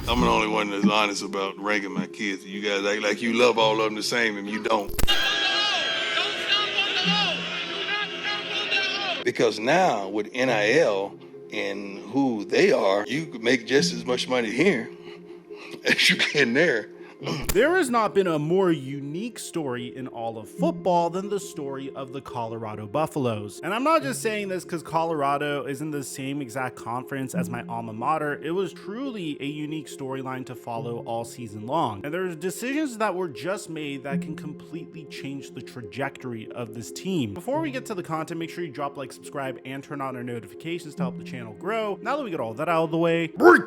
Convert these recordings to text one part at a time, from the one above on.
I'm the only one that's honest about ranking my kids. You guys act like you love all of them the same, and you don't. Because now with NIL and who they are, you could make just as much money here as you can there. There has not been a more unique story in all of football than the story of the Colorado Buffaloes. And I'm not just saying this because Colorado is in the same exact conference as my alma mater. It was truly a unique storyline to follow all season long. And there's decisions that were just made that can completely change the trajectory of this team. Before we get to the content, make sure you drop like, subscribe, and turn on our notifications to help the channel grow. Now that we get all that out of the way, break!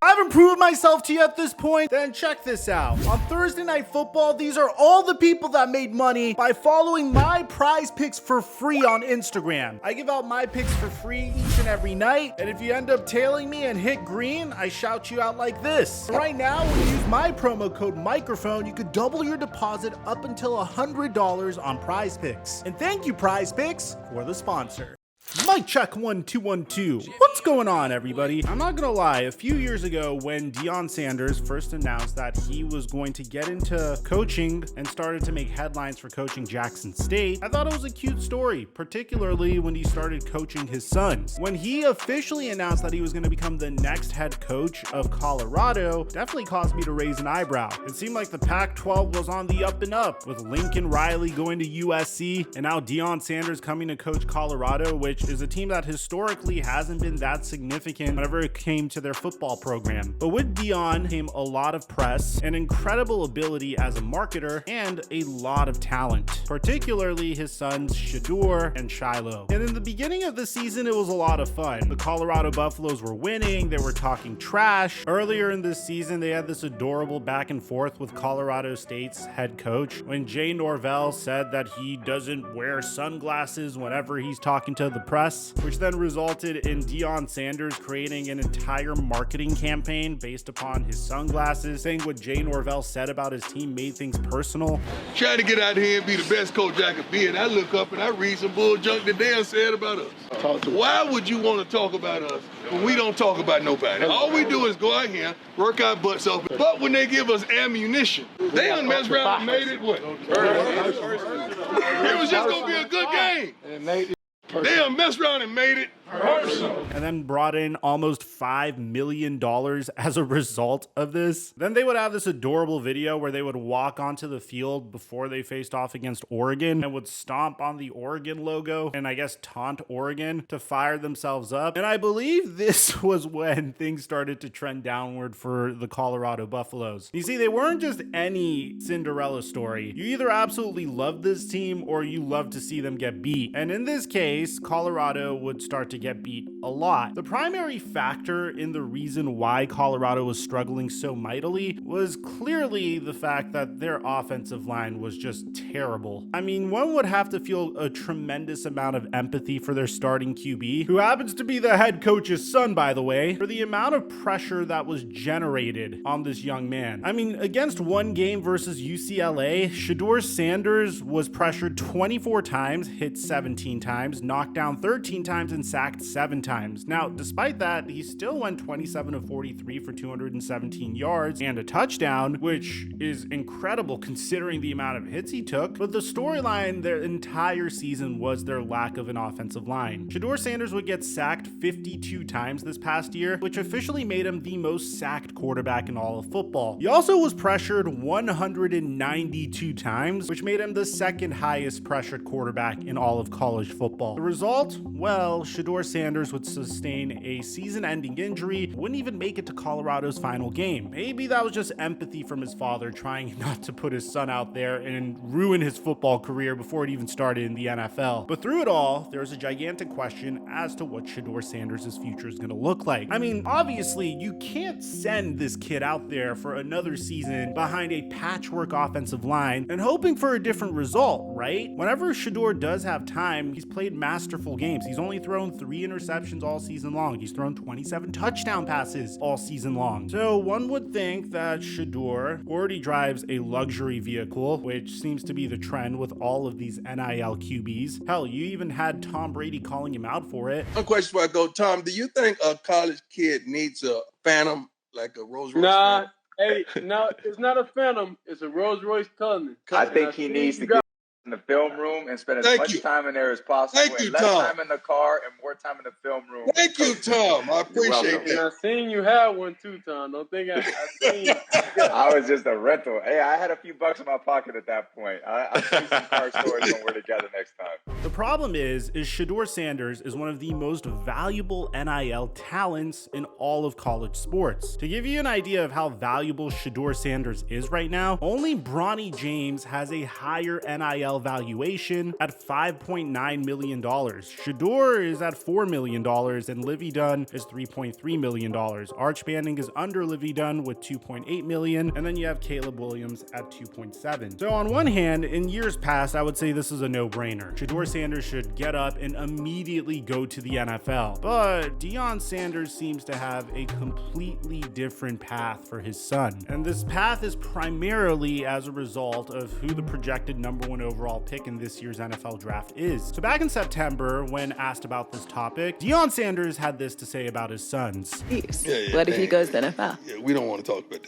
I haven't proved myself to you at this point, then check this out. On Thursday Night Football, these are all the people that made money by following my prize picks for free on Instagram. I give out my picks for free each and every night, and if you end up tailing me and hit green, I shout you out like this. Right now, when you use my promo code Mikerophone, you could double your deposit up until $100 on prize picks. And thank you, prize picks, for the sponsor. Mic check 1 2 1 2. What's going on, everybody? I'm not gonna lie, a few years ago when Deion Sanders first announced that he was going to get into coaching and started to make headlines for coaching Jackson State, I thought it was a cute story, particularly when he started coaching his sons. When he officially announced that he was going to become the next head coach of Colorado, definitely caused me to raise an eyebrow. It seemed like the Pac-12 was on the up and up, with Lincoln Riley going to USC and now Deion Sanders coming to coach Colorado, which is a team that historically hasn't been that significant whenever it came to their football program. But with Deion came a lot of press, an incredible ability as a marketer, and a lot of talent, particularly his sons Shedeur and Shiloh. And in the beginning of the season, it was a lot of fun. The Colorado Buffaloes were winning, they were talking trash. Earlier in this season, they had this adorable back and forth with Colorado State's head coach when Jay Norvell said that he doesn't wear sunglasses whenever he's talking to the press, which then resulted in Deion Sanders creating an entire marketing campaign based upon his sunglasses, saying what Jay Norvell said about his team made things personal. Trying to get out here and be the best coach I could be, and I look up and I read some bull junk that Dan said about us. Why would you want to talk about us when we don't talk about nobody? All we do is go out here, work our butts off. But when they give us ammunition, they done messed around and made it what? It was just going to be a good game. They done messed around and made it personal. And then brought in almost $5 million as a result of this. Then they would have this adorable video where they would walk onto the field before they faced off against Oregon and would stomp on the Oregon logo and I guess taunt Oregon to fire themselves up. And I believe this was when things started to trend downward for the Colorado Buffaloes. You see, they weren't just any Cinderella story. You either absolutely love this team or you love to see them get beat. And in this case, Colorado would start to get beat a lot. The primary factor in the reason why Colorado was struggling so mightily was clearly the fact that their offensive line was just terrible. I mean, one would have to feel a tremendous amount of empathy for their starting QB, who happens to be the head coach's son, by the way, for the amount of pressure that was generated on this young man. I mean, against one game versus UCLA, Shedeur Sanders was pressured 24 times, hit 17 times, knocked down 13 times, and sacked 7 times. Now, despite that, he still went 27 of 43 for 217 yards and a touchdown, which is incredible considering the amount of hits he took. But the storyline their entire season was their lack of an offensive line. Shedeur Sanders would get sacked 52 times this past year, which officially made him the most sacked quarterback in all of football. He also was pressured 192 times, which made him the second highest pressured quarterback in all of college football. The result? Well, Shedeur Sanders would sustain a season-ending injury, wouldn't even make it to Colorado's final game. Maybe that was just empathy from his father trying not to put his son out there and ruin his football career before it even started in the NFL. But through it all, there's a gigantic question as to what Shedeur Sanders' future is going to look like. I mean, obviously, you can't send this kid out there for another season behind a patchwork offensive line and hoping for a different result, right? Whenever Shedeur does have time, he's played masterful games. He's only thrown 3 interceptions all season long. He's thrown 27 touchdown passes all season long. So one would think that Shedeur already drives a luxury vehicle, which seems to be the trend with all of these NIL QBs. Hell, you even had Tom Brady calling him out for it. One question before I go, Tom, do you think a college kid needs a Phantom, like a Rolls Royce? Nah, hey, no, it's not a Phantom. It's a Rolls Royce Cullinan. I think he needs to get in the film room and spend as much time in there as possible. Thank you, less Tom. time in the car and more time in the film room. Thank you, Tom. I appreciate And I that. seen you have one too, Tom. Don't think I seen. I was just a rental. Hey, I had a few bucks in my pocket at that point. I'll see some car stories when we're together next time. The problem is Shedeur Sanders is one of the most valuable NIL talents in all of college sports. To give you an idea of how valuable Shedeur Sanders is right now, only Bronny James has a higher NIL valuation at $5.9 million. Shedeur is at $4 million and Livy Dunn is $3.3 million. Arch Manning is under Livy Dunn with $2.8 million, and then you have Caleb Williams at $2.7. So on one hand, in years past, I would say this is a no-brainer. Shedeur Sanders should get up and immediately go to the NFL. But Deion Sanders seems to have a completely different path for his son. And this path is primarily as a result of who the projected #1 overall pick in this year's NFL draft is. So back in September, when asked about this topic, Deion Sanders had this to say about his sons. What if he goes to the NFL? Yeah, we don't want to talk about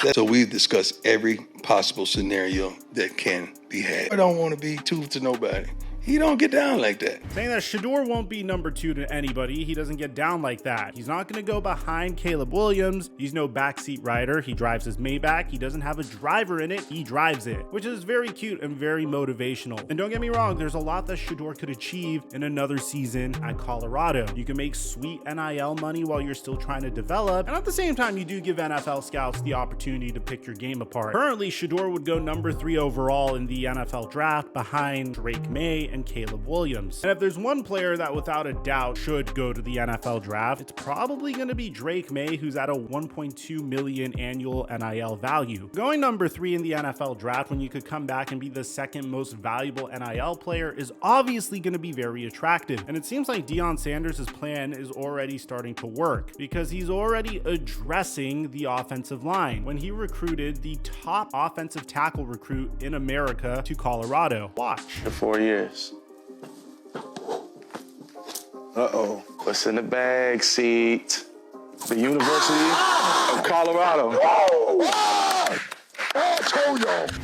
that. So we've discussed every possible scenario that can be had. I don't want to be two to nobody. He don't get down like that. Saying that Shedeur won't be #2 to anybody. He doesn't get down like that. He's not going to go behind Caleb Williams. He's no backseat rider. He drives his Maybach. He doesn't have a driver in it. He drives it, which is very cute and very motivational. And don't get me wrong, there's a lot that Shedeur could achieve in another season at Colorado. You can make sweet NIL money while you're still trying to develop. And at the same time, you do give NFL scouts the opportunity to pick your game apart. Currently, Shedeur would go #3 overall in the NFL draft behind Drake May and Caleb Williams. And if there's one player that without a doubt should go to the NFL draft, it's probably going to be Drake May, who's at a $1.2 million annual NIL value. Going #3 in the NFL draft when you could come back and be the second most valuable NIL player is obviously going to be very attractive. And it seems like Deion Sanders' plan is already starting to work because he's already addressing the offensive line when he recruited the top offensive tackle recruit in America to Colorado. Watch. For 4 years. Uh-oh. What's in the bag seat? The University of Colorado.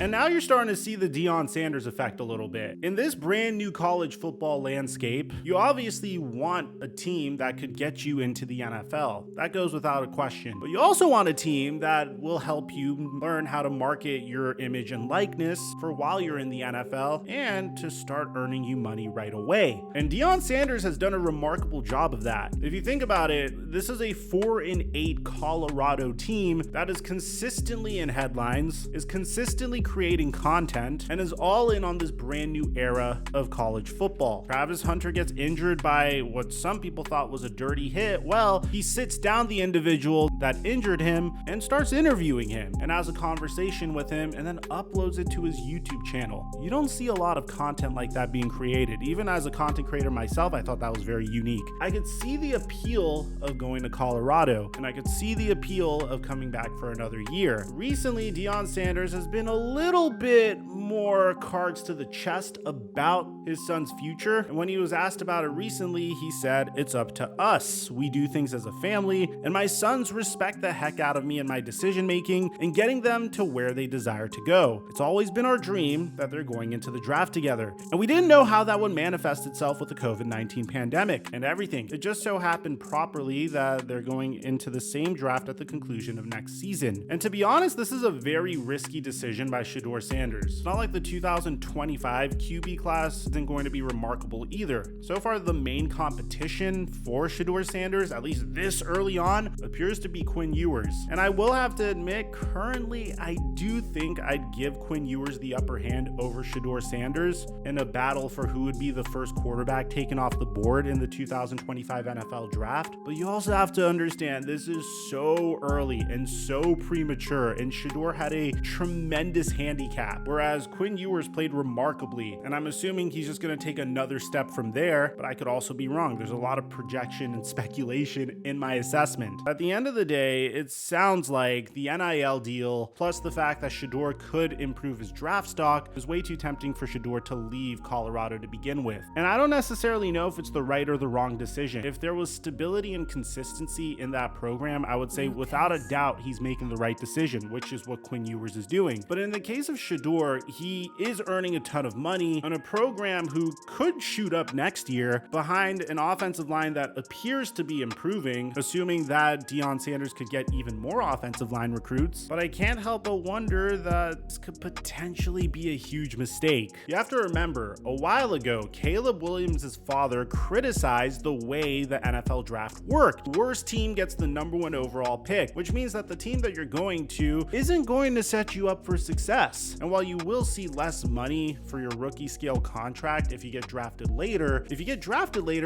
And now you're starting to see the Deion Sanders effect a little bit. In this brand new college football landscape, you obviously want a team that could get you into the NFL. That goes without a question. But you also want a team that will help you learn how to market your image and likeness for while you're in the NFL and to start earning you money right away. And Deion Sanders has done a remarkable job of that. If you think about it, this is a 4-8 Colorado team that is consistently in headlines, is consistently creating content, and is all in on this brand new era of college football. Travis Hunter gets injured by what some people thought was a dirty hit. Well, he sits down the individual that injured him and starts interviewing him and has a conversation with him and then uploads it to his YouTube channel. You don't see a lot of content like that being created. Even as a content creator myself, I thought that was very unique. I could see the appeal of going to Colorado, and I could see the appeal of coming back for another year. Recently, Deion Sanders has been a little bit more cards to the chest about his son's future. And when he was asked about it recently, he said, "It's up to us. We do things as a family, and my sons respect the heck out of me and my decision making and getting them to where they desire to go. It's always been our dream that they're going into the draft together." And we didn't know how that would manifest itself with the COVID-19 pandemic and everything. It just so happened properly that they're going into the same draft at the conclusion of next season. And to be honest, this is a very risky decision by Shedeur Sanders. It's not like the 2025 QB class isn't going to be remarkable either. So far, the main competition for Shedeur Sanders, at least this early on, appears to be be Quinn Ewers. And I will have to admit, currently, I do think I'd give Quinn Ewers the upper hand over Shedeur Sanders in a battle for who would be the first quarterback taken off the board in the 2025 NFL draft. But you also have to understand, this is so early and so premature, and Shedeur had a tremendous handicap, whereas Quinn Ewers played remarkably, and I'm assuming he's just going to take another step from there, but I could also be wrong. There's a lot of projection and speculation in my assessment. At the end of the day, it sounds like the NIL deal, plus the fact that Shedeur could improve his draft stock, is way too tempting for Shedeur to leave Colorado to begin with. And I don't necessarily know if it's the right or the wrong decision. If there was stability and consistency in that program, I would say without a doubt he's making the right decision, which is what Quinn Ewers is doing. But in the case of Shedeur, he is earning a ton of money on a program who could shoot up next year behind an offensive line that appears to be improving, assuming that Deion Sanders could get even more offensive line recruits. But I can't help but wonder that this could potentially be a huge mistake. You have to remember, a while ago, Caleb Williams' father criticized the way the NFL draft worked. The worst team gets the #1 overall pick, which means that the team that you're going to isn't going to set you up for success. And while you will see less money for your rookie scale contract if you get drafted later,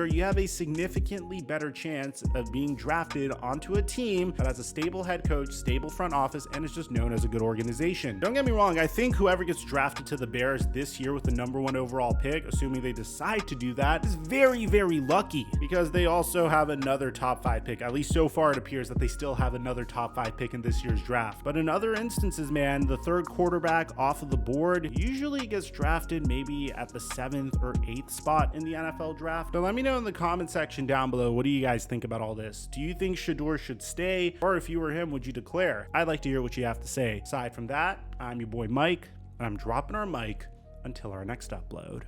you have a significantly better chance of being drafted onto a team that has a stable head coach, stable front office, and is just known as a good organization. Don't get me wrong, I think whoever gets drafted to the Bears this year with the #1 overall pick, assuming they decide to do that, is very, very lucky, because they also have another top 5 pick. At least so far it appears that they still have another top 5 pick in this year's draft. But in other instances, man, the third quarterback off of the board usually gets drafted maybe at the 7th or 8th spot in the NFL draft. So let me know in the comment section down below, what do you guys think about all this? Do you think Shedeur should stay? Or if you were him, would you declare? I'd like to hear what you have to say. Aside from that, I'm your boy Mike, and I'm dropping our mic until our next upload.